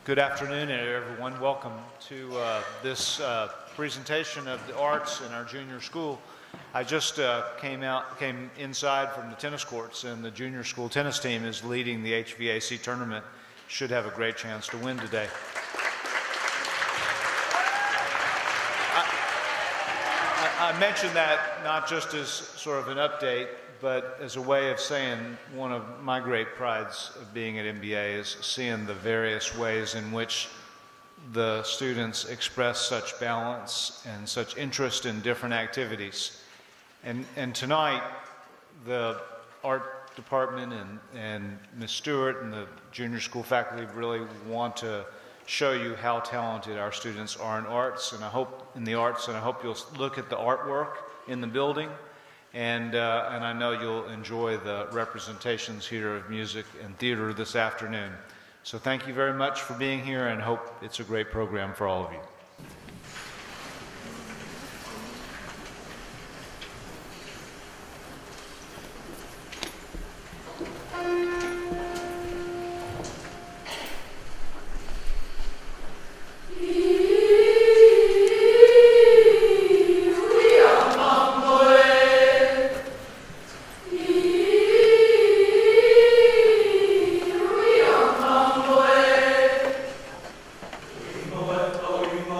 Good afternoon, everyone. Welcome to this presentation of the arts in our junior school. I just came inside from the tennis courts, and the junior school tennis team is leading the HVAC tournament. Should have a great chance to win today. I mentioned that not just as sort of an update, but as a way of saying one of my great prides of being at MBA is seeing the various ways in which the students express such balance and such interest in different activities. And tonight, the art department and Ms. Stewart and the junior school faculty really want to show you how talented our students are in arts, and I hope you'll look at the artwork in the building. And I know you'll enjoy the representations here of music and theater this afternoon. So thank you very much for being here, and hope it's a great program for all of you. Imo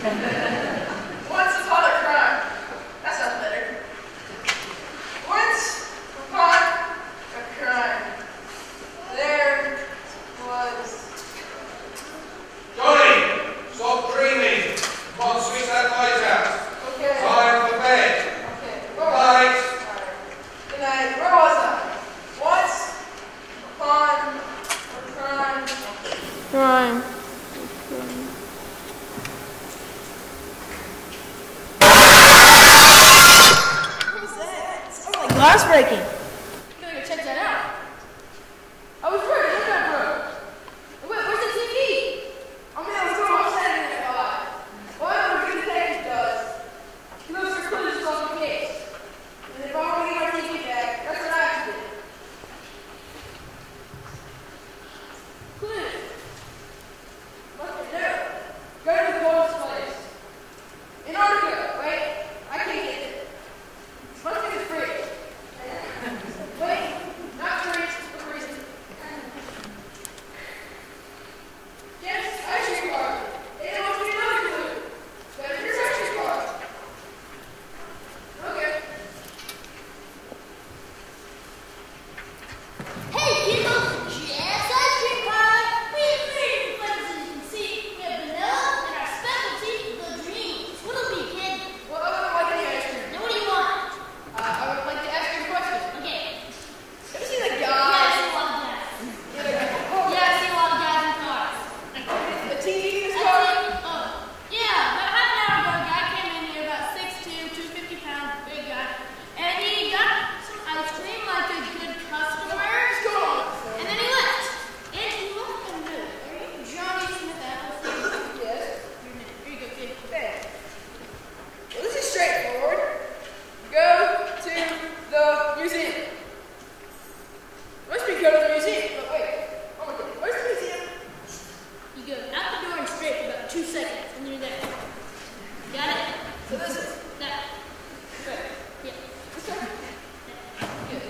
Once upon a crime. That sounds better. Once upon a crime. There was... Johnny! Stop dreaming! Come on, switch that light out. Okay. Time for bed. Okay. Good night. Good night. Where was I? Once upon a crime. Crime. What was that? It sounded like glass breaking. I'm gonna go check that out. I was right. Look at that, bro. Wait, where's the TV? Oh man, let's go outside and get hot. Well, I know what the detective does. He looks for clues on the case. And if I want to get our TV back, that's what I have to do. Clues. What to do? Go to the Ghost place. In order to go, wait, I can't get it. Must be the fridge. Wait, not fridge, the freezer. Yes, ice cream car. And it must be another clue. But here's ice cream car. Okay. Hey, people! Yes, ice cream pie! We have three flavors as you can see. We have vanilla and our specialty, the dreams. What'll be, kid? Well, I would like any ice cream. Now, what do you want? I would like to ask you a question. Okay. Have you seen the Yeah, I guy? see a lot of guys. Yeah, the guy. Yeah, I see a lot of guys in cars. The TV in this I car? see, yeah, about half an hour ago, a guy came in here, about 6'2", 250 pounds, big guy, and he got some ice cream like a good customer. What's going on? And then he left. And he left them good. Are you Johnny Smith Appleseed? Yes. Here you go, kid. Thanks. Well, this is straightforward. Go to the museum. Must be go to the museum. But wait. Oh my God. Where's the museum? You go out the door and straight for about 2 seconds, and you're there. Got it? So this is. That. Okay. Yeah. This one? Good.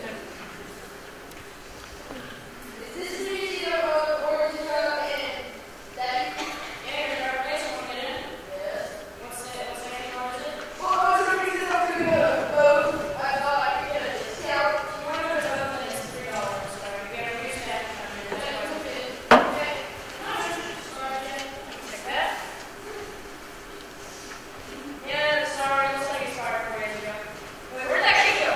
Is this the museum of origin and that? Yes. Well, I was going to use it up to the boat. I thought I could get a discount. Okay. Where'd that kid go?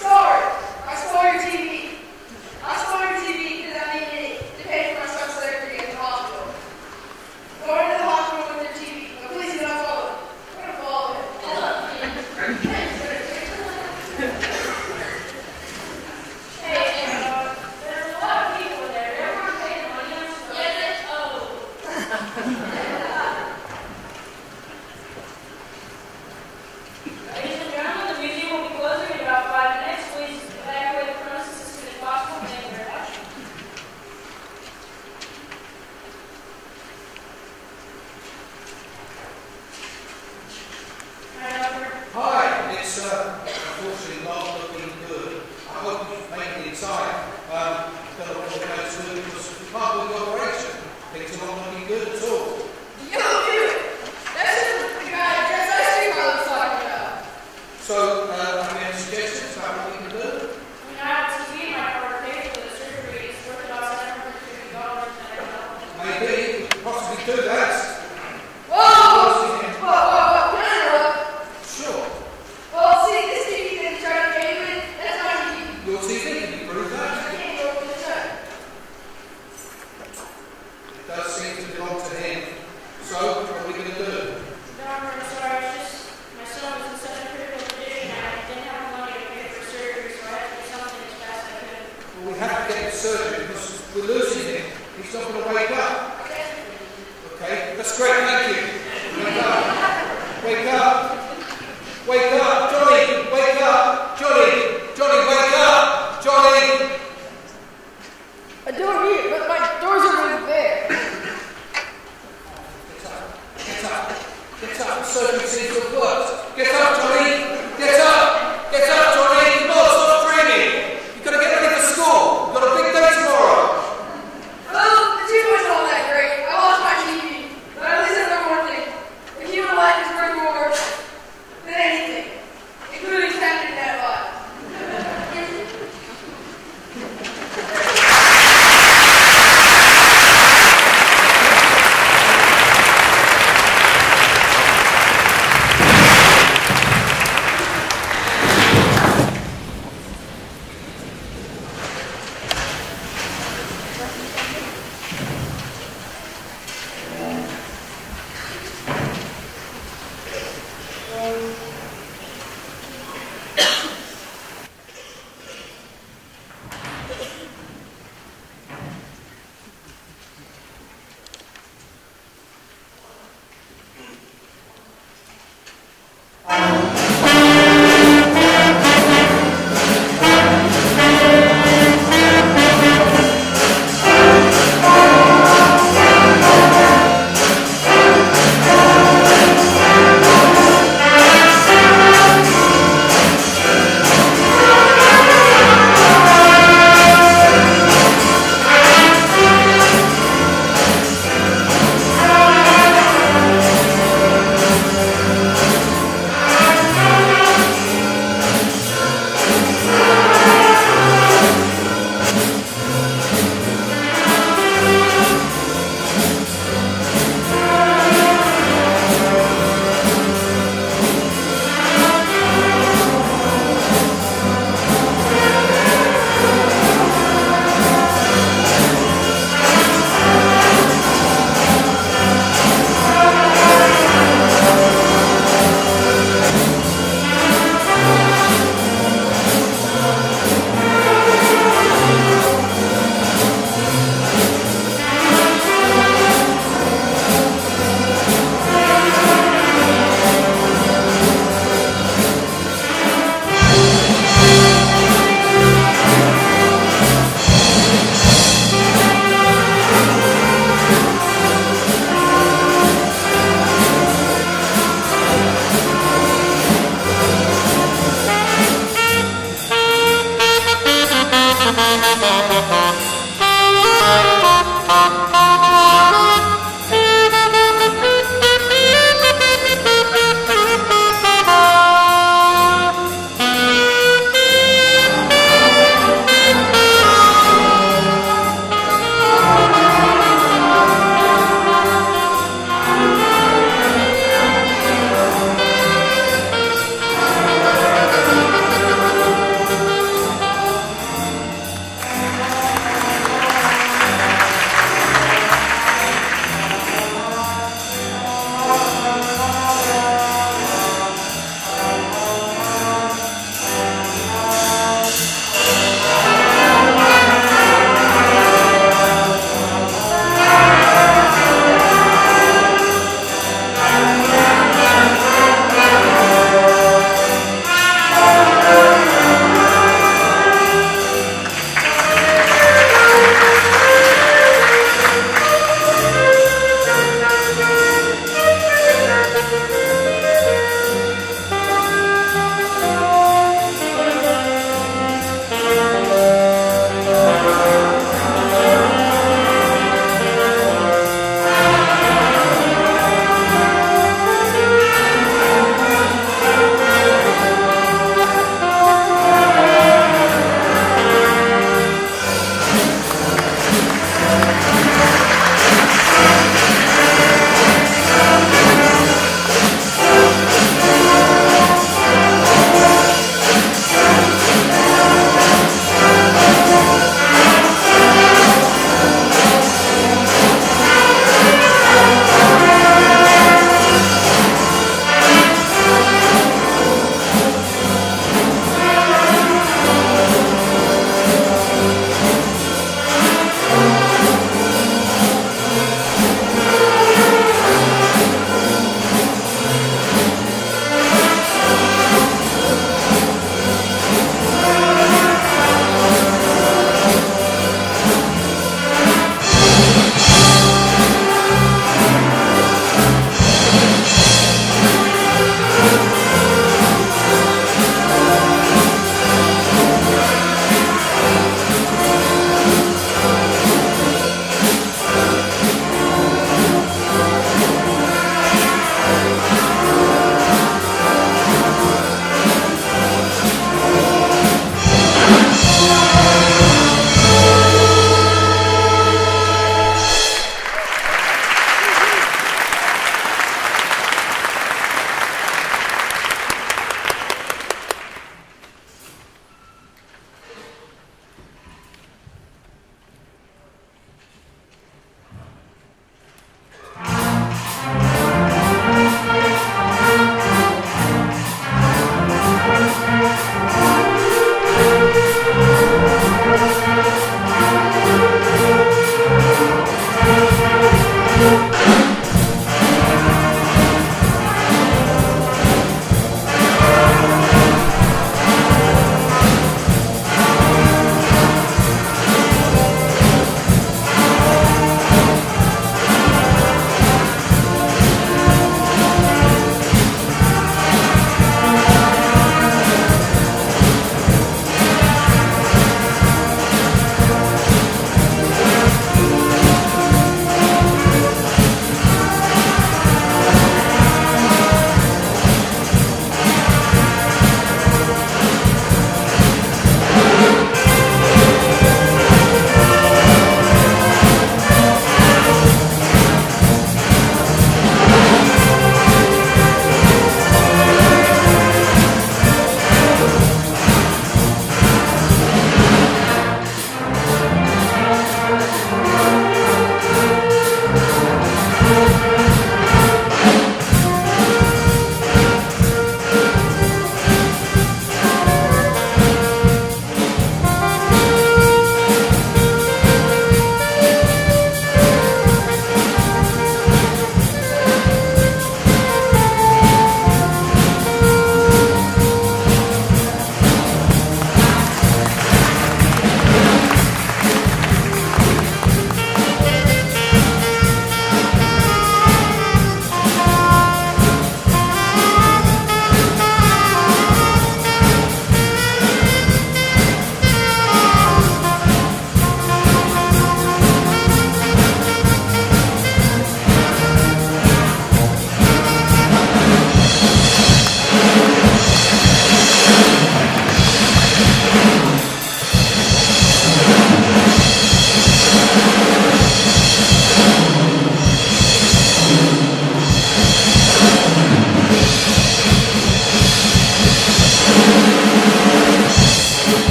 Sorry, I stole your TV. I stole your TV because I needed it to pay for my son's surgery at the hospital. Going to the hospital with your TV. But please do not follow it. I'm going to follow it. There's a lot of people there. Everyone paying money on stuff. Ladies and gentlemen, the museum will be closing in about 5 minutes. Please evacuate the premises as soon as possible. Thank you very much. Hi, it's unfortunately not looking good. I hope you've made it in time. Don't know what we're going to do because we can't do the operation. Things are not looking good at all. Yellow dude! That's just the guy dressed ice cream I was talking about. So, have you any suggestions about what we can do? We now have a TV in my car to pay for the surgery. It's worth about $750. Maybe we could possibly do that. Whoa! Can I interrupt? Sure. Well, see, this TV that he's trying to pay with, that's my TV. Your TV, can you prove that? I can't go with this side. It does seem to belong to him. So, what are we going to do? Doctor, I'm sorry. It's just my son was in such a critical condition. I didn't have the money to pay for surgery, so I had to do something as fast as I could. Well, we have to get him surgery because we're losing him. He's not going to wake up. Okay, that's great, thank you. wake up. Wake up, Johnny, wake up. Johnny, Johnny, wake up. Johnny. A door here, but my doors are over there. Get up. Get up. So you seem to have worked. Get up, Johnny. Get up. Get up, Johnny. Come on, stop dreaming. You've got to get ready for school. You've got a big day tomorrow. Well, the TV wasn't all that great. I lost my TV. But at least I know one thing. The human life is worth more than anything, including Captain That Life.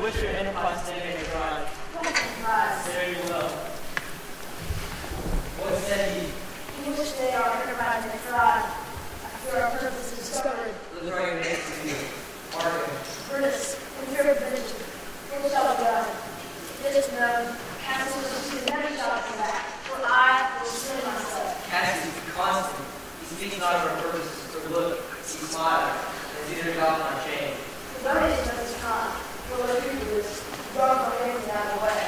wish your enterprise day may thrive. There you will. What said he? We wish they are enterprise may thrive. After our purpose is discovered. Let's bring it to you. Arthur. Brutus, in fear of vengeance, what shall be done? It is known, Cassius will see the never shall come back, for I will slay myself. Cassius is constant. He speaks not of our purposes for look. He smiles. And is either God on change. The donation of his time will let you do this, draw my name down the way.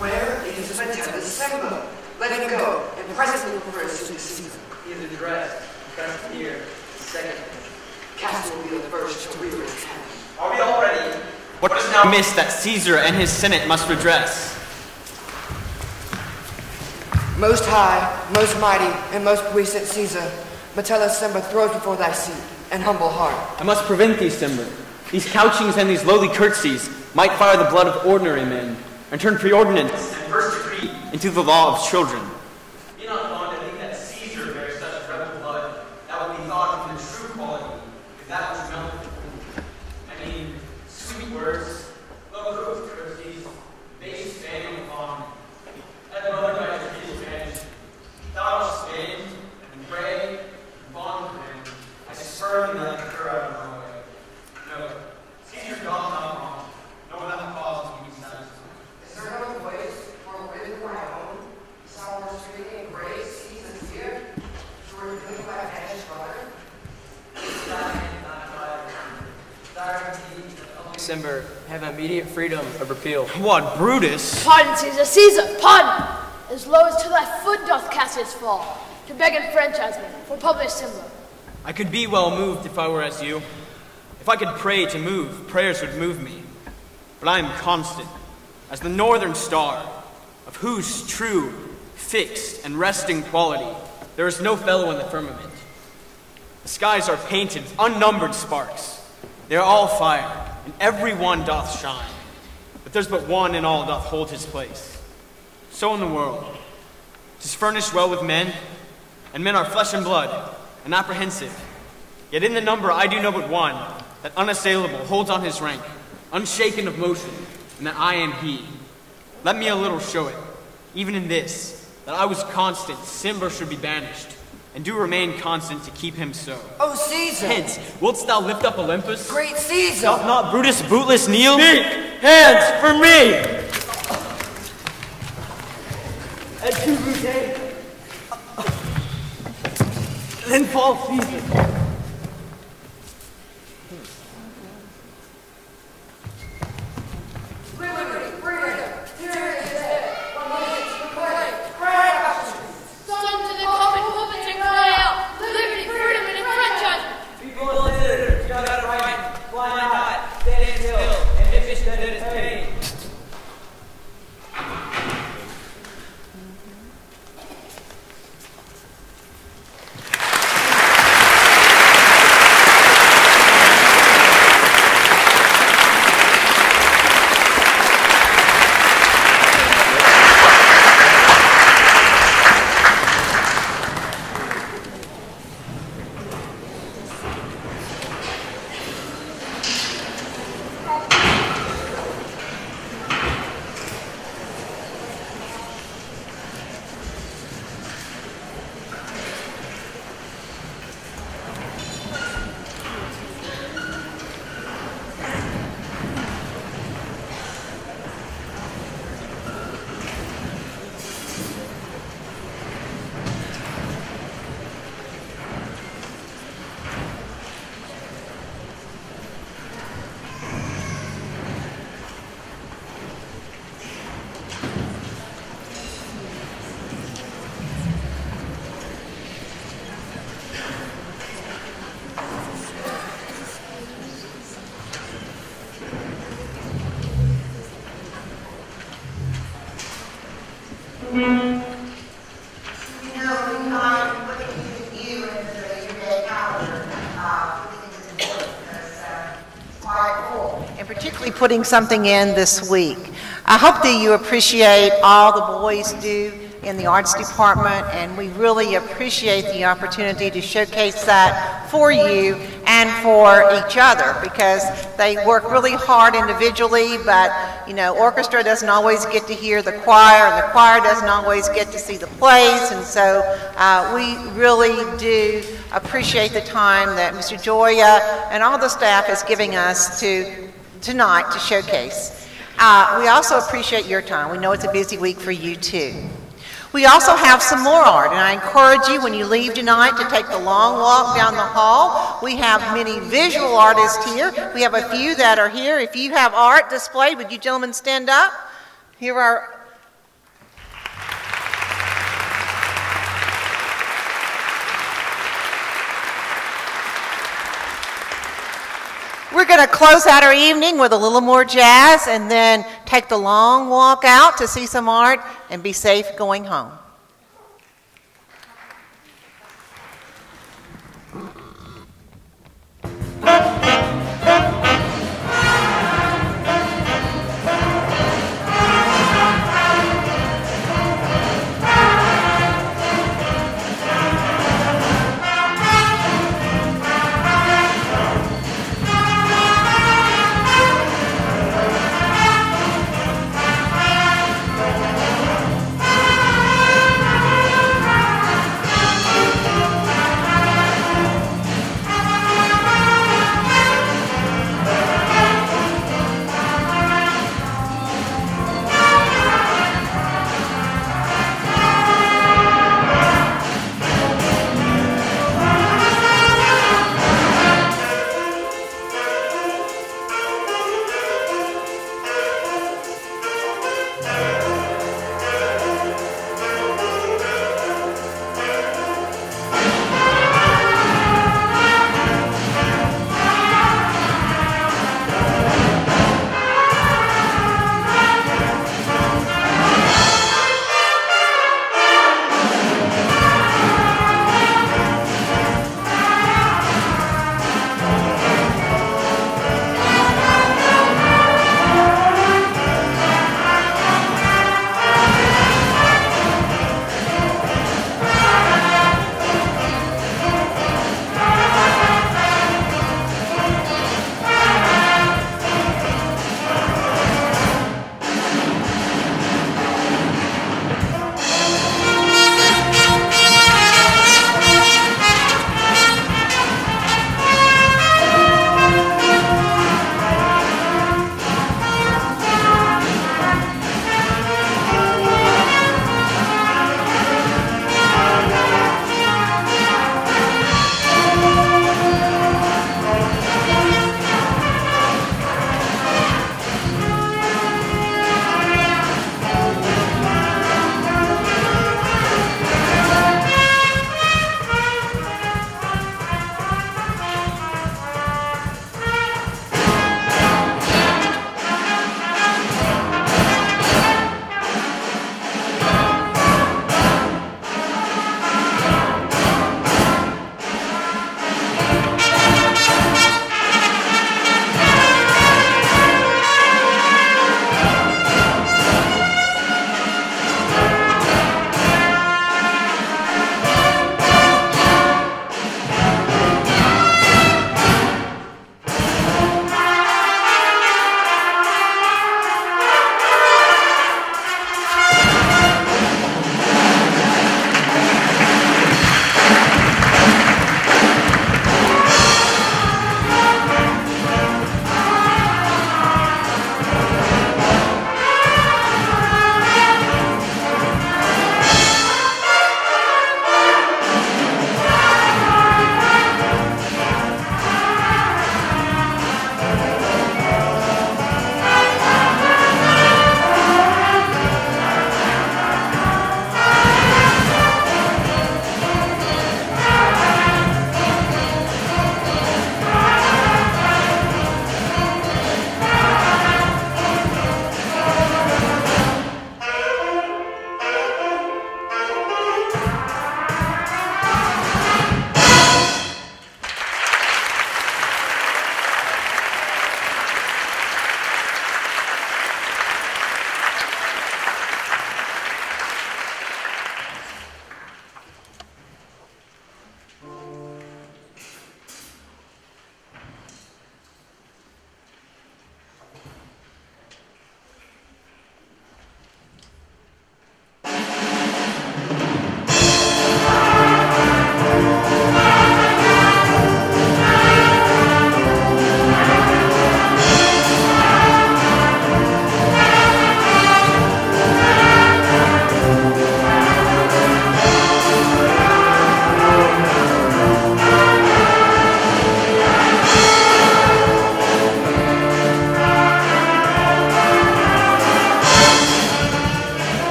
Where it is meant to December. Let him go, and presently will reverse to the season. He is addressed. Dressed here. Second. Cassius will be the first to rear his hand. Are we all ready? What is now missed that Caesar and his Senate must redress? Most high, most mighty, and most puissant Caesar, Metellus Sember throws before thy seat, and humble heart. I must prevent these, Sember. These couchings and these lowly curtsies might fire the blood of ordinary men, and turn preordinance and first degree into the law of children. Be not fond to think that Caesar bears such rebel blood. That would be thought of in true quality, if that was known. I mean, sweet words, low curtsies, base fanning upon. That brother by your disadvantage. Thou must bend and pray and bond with him. I spurn and let her out of my way. No, Caesar doth not wrong, nor without cause to be satisfied. Is there no voice for written my own? Sour speaking grace, seasons here, sure to think my vanished brother? Sember have immediate freedom of repeal. What, Brutus? Pardon, Caesar, Caesar, pardon! As low as to thy foot doth Cassius fall, to beg enfranchisement for public assembly. I could be well moved if I were as you. If I could pray to move, prayers would move me. But I am constant, as the northern star, of whose true, fixed, and resting quality there is no fellow in the firmament. The skies are painted with unnumbered sparks. They are all fire, and every one doth shine. But there's but one in all doth hold his place. So in the world, 'tis furnished well with men, and men are flesh and blood, and apprehensive. Yet in the number I do know but one, that unassailable holds on his rank, unshaken of motion, and that I am he. Let me a little show it, even in this, that I was constant, Sember should be banished, and do remain constant to keep him so. O Caesar! Hence, wilt thou lift up Olympus? Great Caesar! Doth not Brutus bootless kneel? Speak! Hands for me! And to Brutus, then fall Caesar. Some to the common pulpits and cry out, liberty, freedom, and enfranchisement. People consider, you got it right, why not? Stand still, and finish that it is paid. And particularly putting something in this week. I hope that you appreciate all the boys do in the arts department, and we really appreciate the opportunity to showcase that for you and for each other, because they work really hard individually, but you know, orchestra doesn't always get to hear the choir, and the choir doesn't always get to see the plays, and so we really do appreciate the time that Mr. Joya and all the staff is giving us tonight to showcase. We also appreciate your time. We know it's a busy week for you too. We also have some more art, and I encourage you when you leave tonight to take the long walk down the hall. We have many visual artists here. We have a few that are here. If you have art displayed, would you gentlemen stand up? Here are... We're going to close out our evening with a little more jazz and then take the long walk out to see some art and be safe going home.